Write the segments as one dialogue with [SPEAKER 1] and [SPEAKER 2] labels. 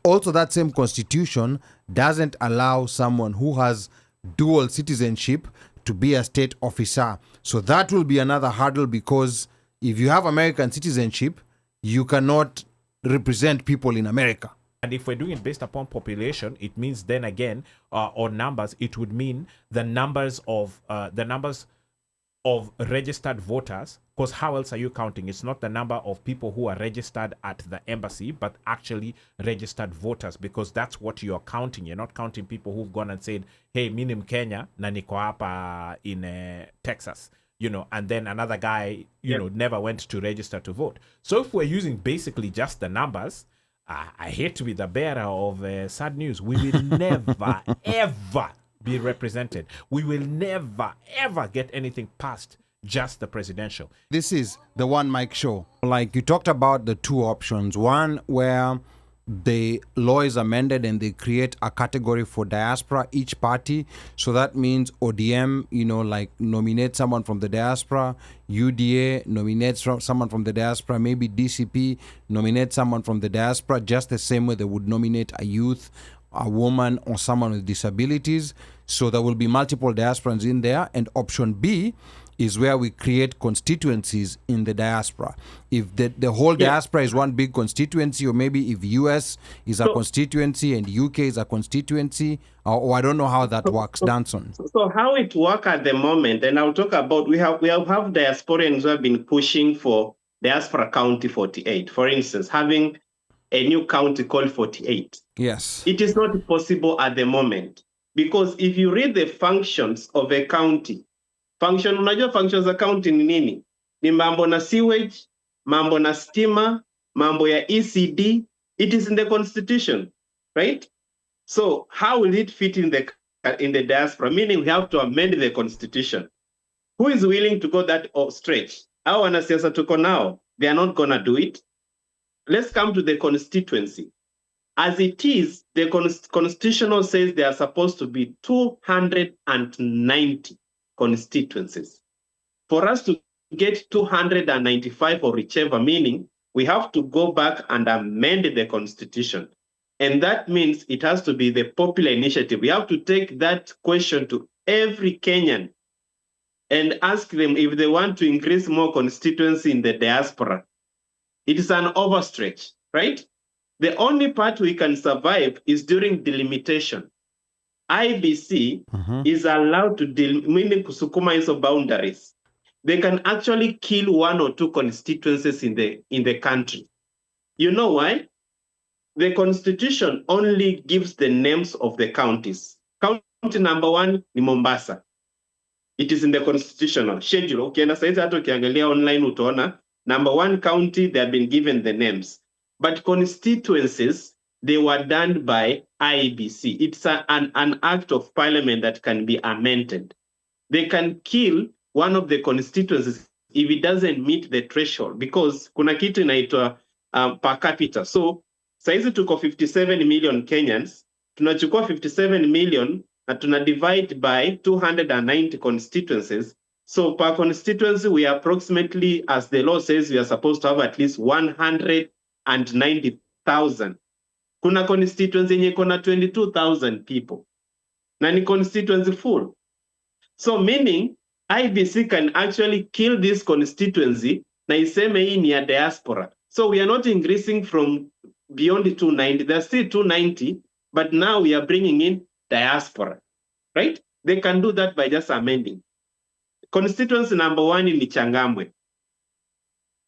[SPEAKER 1] also that same constitution doesn't allow someone who has dual citizenship to be a state officer. So that will be another hurdle, because if you have American citizenship, you cannot represent people in America.
[SPEAKER 2] And if we're doing it based upon population, it means then again, or numbers, it would mean the numbers of registered voters. Because how else are you counting? It's not the number of people who are registered at the embassy, but actually registered voters, because that's what you're counting. You're not counting people who've gone and said, hey, mi ni Mkenya na niko hapa in Texas, and then another guy, never went to register to vote. So if we're using basically just the numbers, I hate to be the bearer of sad news. We will never, ever be represented. We will never, ever get anything past just the presidential.
[SPEAKER 1] This is the One Mic Show. Like you talked about the two options. One where the law is amended and they create a category for diaspora, each party. So that means ODM, like nominate someone from the diaspora, UDA nominates someone from the diaspora, maybe DCP nominate someone from the diaspora, just the same way they would nominate a youth, a woman, or someone with disabilities. So there will be multiple diasporans in there. And option B is where we create constituencies in the diaspora. If the whole diaspora is one big constituency, or maybe if US is a constituency and UK is a constituency, or I don't know how that works, Danson.
[SPEAKER 3] So how it works at the moment, and I'll talk about, we have diasporians who have been pushing for Diaspora County 48, for instance, having a new county called 48.
[SPEAKER 1] Yes.
[SPEAKER 3] It is not possible at the moment, because if you read the functions of a county, unajua functions za county ni nini? Ni mambo na sewage, mambo na stima, mambo ya ECD. It is in the constitution, right? So how will it fit in the diaspora? Meaning we have to amend the constitution. Who is willing to go that stretch? Our wanasiasa tuko now, they are not gonna do it. Let's come to the constituency. As it is, the constitutional says there are supposed to be 290 constituencies. For us to get 295 or whichever, meaning we have to go back and amend the constitution. And that means it has to be the popular initiative. We have to take that question to every Kenyan and ask them if they want to increase more constituency in the diaspora. It is an overstretch, right? The only part we can survive is during delimitation. IBC is allowed to meaning kusukuma hizo boundaries. They can actually kill one or two constituencies in the country. You know why? The constitution only gives the names of the counties. County number 1 ni Mombasa. It is in the constitutional schedule. Ukienda saizi hata ukiangalia online utaona number 1 county, they have been given the names. But constituencies, they were done by IBC. It's an act of parliament that can be amended. They can kill one of the constituencies if it doesn't meet the threshold, because kuna kitu inaitwa per capita. So saizi tuko 57 million Kenyans, tunachukua 57 million na tuna divide by 290 constituencies. So per constituency, we approximately, as the law says, we are supposed to have at least 190,000. Kuna constituency yenye kuna 22,000 people. Na ni constituency full. So meaning, IBC can actually kill this constituency na iseme hii ni ya diaspora. So we are not increasing from beyond the 290. There's still 290, but now we are bringing in diaspora, right? They can do that by just amending. Constituency number 1 ni Changamwe.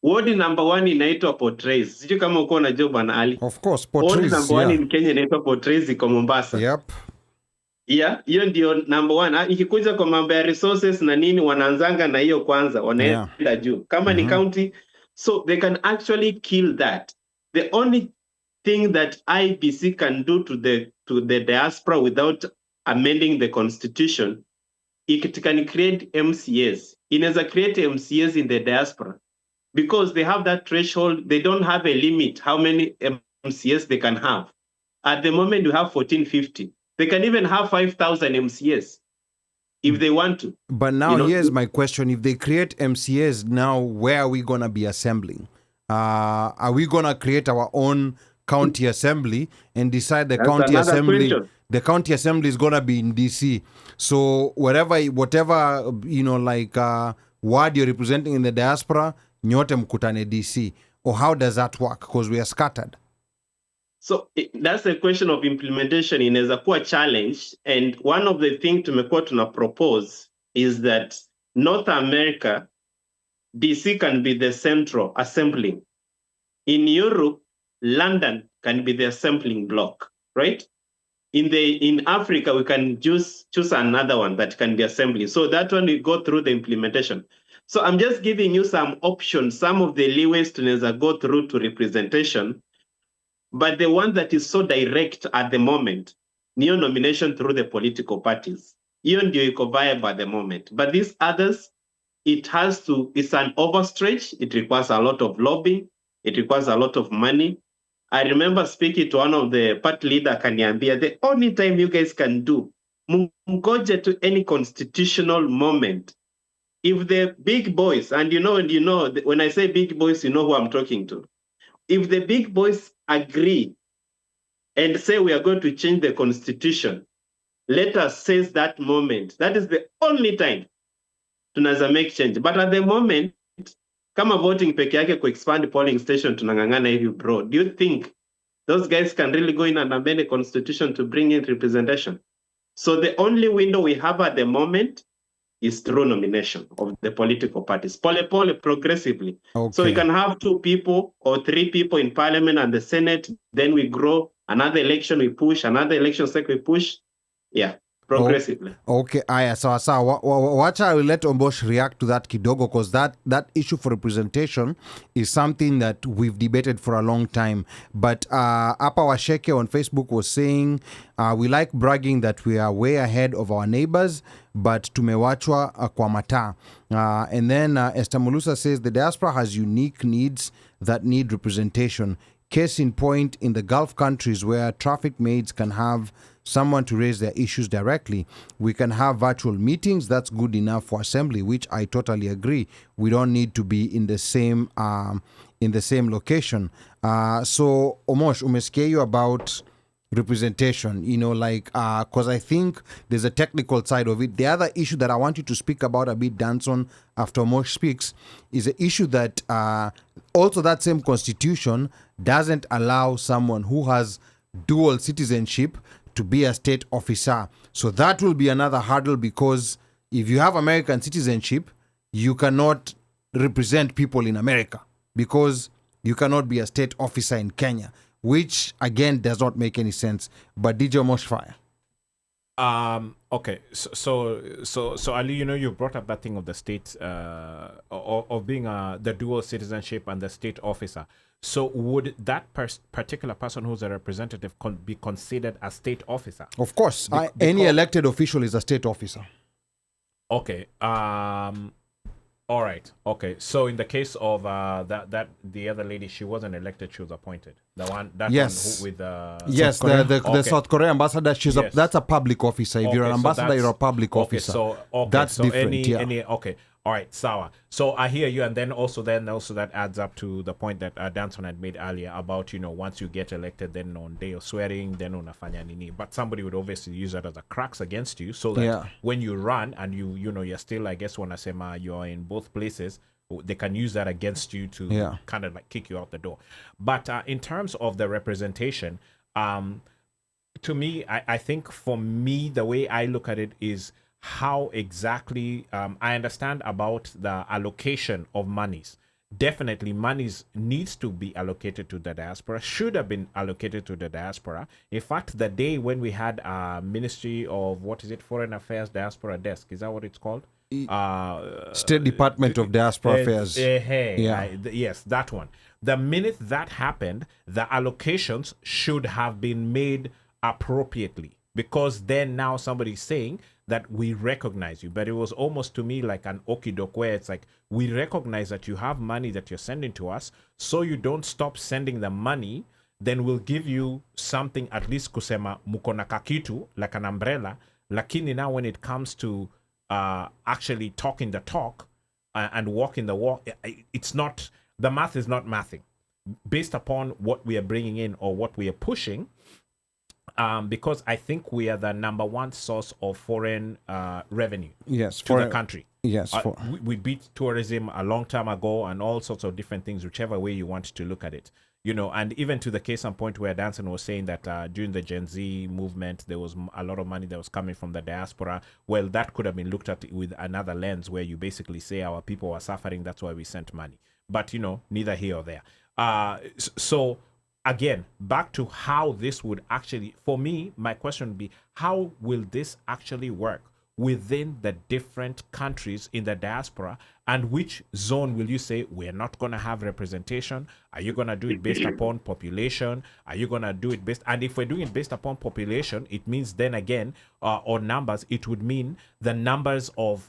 [SPEAKER 3] Ward number 1 inaitwa Portrays. Sijui kama uko na job bwana Ali.
[SPEAKER 1] Of course, Portrays.
[SPEAKER 3] Ward number 1 in Kenya inaitwa Portrays iko Mombasa.
[SPEAKER 1] Yep.
[SPEAKER 3] Yeah, hiyo ndio number 1. Ikikuja kwa mambo ya resources na nini, wanaanzanga na hiyo kwanza, wanaenda juu. Kama ni county, so they can actually kill that. The only thing that IBC can do to the diaspora without amending the constitution, it can create MCAs. Inaweza create MCAs in the diaspora because they have that threshold. They don't have a limit how many MCAs they can have. At the moment, we have 1450. They can even have 5,000 MCAs if they want to.
[SPEAKER 1] But now here's my question. If they create MCAs, now where are we going to be assembling? Are we going to create our own county assembly and decide the
[SPEAKER 3] That's
[SPEAKER 1] county
[SPEAKER 3] another
[SPEAKER 1] assembly
[SPEAKER 3] question.
[SPEAKER 1] the county assembly is gonna be in DC. So whatever ward you're representing in the diaspora, nyote mkutane DC. Or how does that work? Because we are scattered.
[SPEAKER 3] So that's a question of implementation inaweza kuwa challenge, and one of the things tumekuwa tuna propose is that North America, DC can be the central assembling. In Europe, London can be the assembling block, right? In Africa, we can choose another one that can be assembling. So that one we go through the implementation. So I'm just giving you some options, some of the leeways tunaweza go through to representation. But the one that is so direct at the moment, new nomination through the political parties, hiyo ndio iko viable at the moment. But these others, it's an overstretch. It requires a lot of lobbying. It requires a lot of money. I remember speaking to one of the party leader akaniambia, the only time you guys can do, mngoje to any constitutional moment. If the big boys, and when I say big boys, you know who I'm talking to. If the big boys agree and say we are going to change the constitution, let us seize that moment. That is the only time tunaweza make change. But at the moment, kama voting peke yake expand polling station tunang'ang'ana hivi bro, do you think those guys can really go in and amend the constitution to bring in representation? So the only window we have at the moment is through nomination of the political parties, progressively.
[SPEAKER 1] Okay.
[SPEAKER 3] So we can have 2 people or 3 people in parliament and the Senate, then we grow, another election we push, another election cycle we push. Yeah, progressively.
[SPEAKER 1] Okay, aya, sawa sawa. Wacha I will let Ombosh react to that kidogo, because that issue for representation is something that we've debated for a long time. But Apa Washeke on Facebook was saying, we like bragging that we are way ahead of our neighbors, but tumewachwa kwa mataa. And then Esther Mulusa says, the diaspora has unique needs that need representation. Case in point, in the Gulf countries where traffic maids can have someone to raise their issues directly, we can have virtual meetings. That's good enough for assembly, which I totally agree. We don't need to be in the same location. So Omosh, umesikia you about representation, because I think there's a technical side of it. The other issue that I want you to speak about a bit, Danson, after Mosh speaks, is the issue that also that same constitution doesn't allow someone who has dual citizenship to be a state officer. So that will be another hurdle, because if you have American citizenship, you cannot represent people in America, because you cannot be a state officer in Kenya, which again does not make any sense. But DJ Moshfire.
[SPEAKER 2] Okay. So Ali, you brought up that thing of the state, of being the dual citizenship and the state officer. So would that particular person who's a representative be considered a state officer?
[SPEAKER 1] Of course. Any elected official is a state officer.
[SPEAKER 2] Okay. All right. Okay. So in the case of that the other lady, she wasn't elected; she was appointed. The one that
[SPEAKER 1] yes.
[SPEAKER 2] one with
[SPEAKER 1] yes, the South Korea ambassador.
[SPEAKER 2] Yes.
[SPEAKER 1] That's a public officer. If you're an ambassador, you're a public officer. That's different.
[SPEAKER 2] Okay. All right, Sawa. So I hear you, and then also that adds up to the point that Danson had made earlier about once you get elected, then on day of swearing, then unafanya nini. But somebody would obviously use that as a crux against you, so that when you run and you're still, I guess, wanasema you're in both places, they can use that against you to kind of like kick you out the door. But in terms of the representation, to me, I think for me, the way I look at it is how exactly I understand about the allocation of monies. Definitely monies needs to be allocated to the diaspora, should have been allocated to the diaspora. In fact, the day when we had Ministry of Foreign Affairs Diaspora Desk, is that what it's called?
[SPEAKER 1] State Department of Diaspora Affairs.
[SPEAKER 2] Yes, that one. The minute that happened, the allocations should have been made appropriately, because then now somebody's saying that we recognize you. But it was almost to me like an okidok, where it's like, we recognize that you have money that you're sending to us, so you don't stop sending the money, then we'll give you something, at least kusema mukona kakitu, like an umbrella. Lakini now when it comes to actually talking the talk and walking the walk, it's not, the math is not mathing. based upon what we are bringing in or what we are pushing, because I think we are the number one source of foreign revenue
[SPEAKER 1] Yes,
[SPEAKER 2] to the country.
[SPEAKER 1] Yes,
[SPEAKER 2] we beat tourism a long time ago and all sorts of different things, whichever way you want to look at it. And even to the case and point where Danson was saying that during the Gen Z movement, there was a lot of money that was coming from the diaspora. Well, that could have been looked at with another lens where you basically say our people were suffering, that's why we sent money. But, neither here or there. So, again, back to how this would actually, for me, my question would be, how will this actually work within the different countries in the diaspora, and which zone will you say we're not going to have representation? Are you going to do it based upon population? Are you going to do it based, and if we're doing it based upon population, it means then again, or numbers, it would mean the numbers of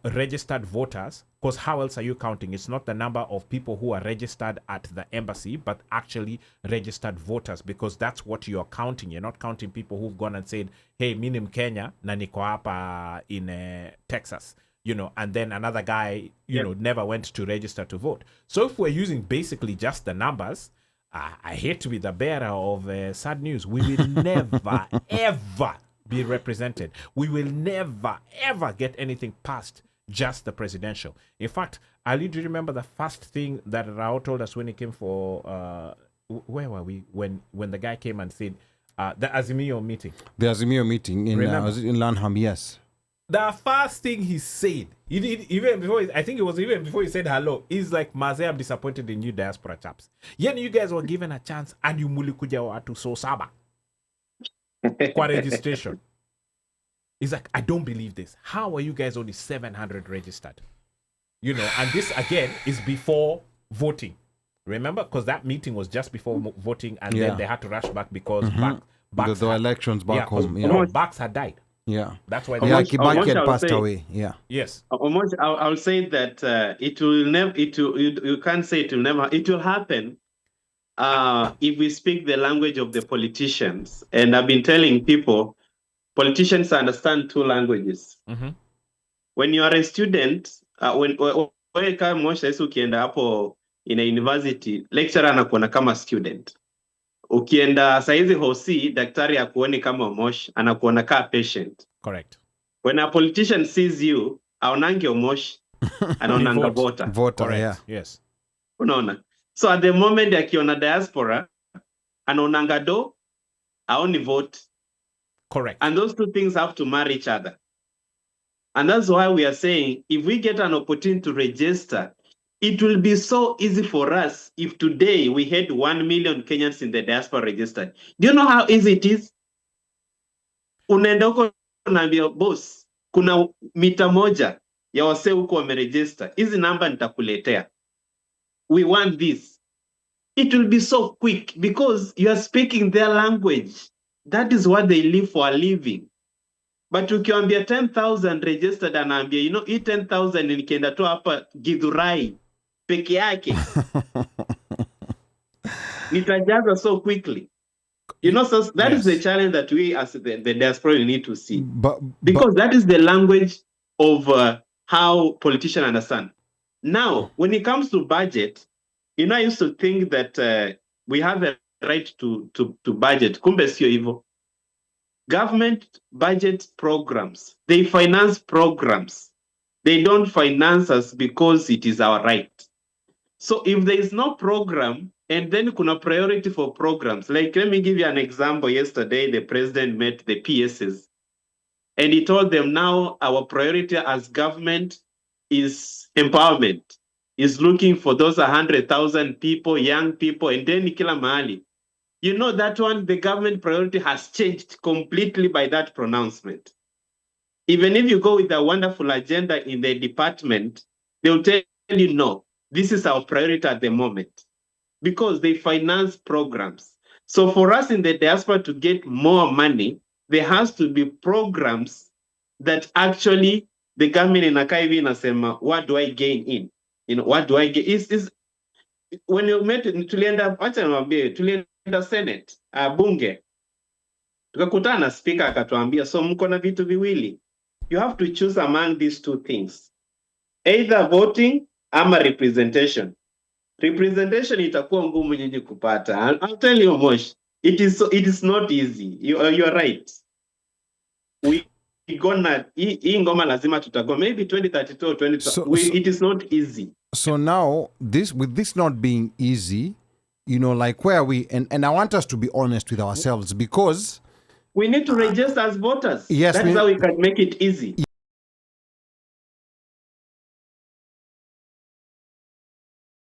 [SPEAKER 2] registered voters, because how else are you counting? It's not the number of people who are registered at the embassy, but actually registered voters, because that's what you're counting. You're not counting people who've gone and said, hey, mi ni Mkenya na niko hapa in Texas, and then another guy, never went to register to vote. So if we're using basically just the numbers, I hate to be the bearer of sad news. We will never, ever be represented. We will never, ever get anything past just the presidential. In fact, Ali, do you remember the first thing that Rao told us when he came for, where were we? When the guy came and said, the Azimio meeting.
[SPEAKER 1] The Azimio meeting in Lanham, yes.
[SPEAKER 2] The first thing he said, he did even before, I think it was even before he said hello, he's like, Maze, I'm disappointed in you diaspora chaps. You guys were given a chance and you mulikuja watu so saba. Kwa registration. He's like, I don't believe this. How are you guys only 700 registered? And this again is before voting. Remember? Because that meeting was just before voting, and then they had to rush back because
[SPEAKER 1] the elections back home.
[SPEAKER 2] Backs had died.
[SPEAKER 1] Yeah.
[SPEAKER 2] That's why
[SPEAKER 1] Kibaki had passed away. Yeah.
[SPEAKER 2] Yes.
[SPEAKER 3] I'll say that it will never, you can't say it will never, it will happen if we speak the language of the politicians. And I've been telling people, politicians understand two languages.
[SPEAKER 2] Mm-hmm.
[SPEAKER 3] When you are a student, when kama Moshi sasa ukienda hapo in a university, lecturer anakuona kama student. Ukienda saizi hosi, daktari akuoni kama Moshi, anakuona kama patient.
[SPEAKER 2] Correct.
[SPEAKER 3] When a politician sees you, aonange Moshi, anaonanga voter.
[SPEAKER 1] Voter, yeah.
[SPEAKER 2] Yes.
[SPEAKER 3] Unaona. So at the moment akiona diaspora, anaonanga do, aoni vote.
[SPEAKER 2] Correct.
[SPEAKER 3] And those two things have to marry each other. And that's why we are saying, if we get an opportunity to register, it will be so easy for us if today we had 1 million Kenyans in the diaspora registered. Do you know how easy it is? Unaenda huko unaambia boss, kuna mita moja ya wase huko wameregister. Hizi namba nitakuletea. We want this. It will be so quick because you are speaking their language. That is what they live for a living. But ukiambia 10,000 registered, anaambia, hii 10,000 nikienda tu hapa Githurai peke yake. Nitajaza so quickly. So that is the challenge that we as the diaspora need to see. Because that is the language of how politicians understand. Now, when it comes to budget, I used to think that we have a right to budget. Kumbe sio hivyo. Government budget programs, they finance programs. They don't finance us because it is our right. So if there is no program, and then kuna priority for programs, like let me give you an example. Yesterday, the president met the PSs, and he told them now our priority as government is empowerment, is looking for those 100,000 people, young people, and then kila mahali. That one, the government priority has changed completely by that pronouncement. Even if you go with a wonderful agenda in the department, they'll tell you, no, this is our priority at the moment because they finance programs. So for us in the diaspora to get more money, there has to be programs that actually the government in Akaivi inasema, what do I gain in? What do I gain? When you met, tulienda Senate, bunge, tukakutana na speaker akatuambia, so mko na vitu viwili. You have to choose among these two things. Either voting ama representation. representation itakuwa ngumu nyinyi kupata. I'll tell you, Mosh, it is not easy. You're right. Hii ngoma lazima tutago maybe 2032 or 20. It is not easy.
[SPEAKER 1] So now with this not being easy, like where we and I want us to be honest with ourselves, because
[SPEAKER 3] we need to register as voters.
[SPEAKER 1] Yes,
[SPEAKER 3] that's how we can make it easy.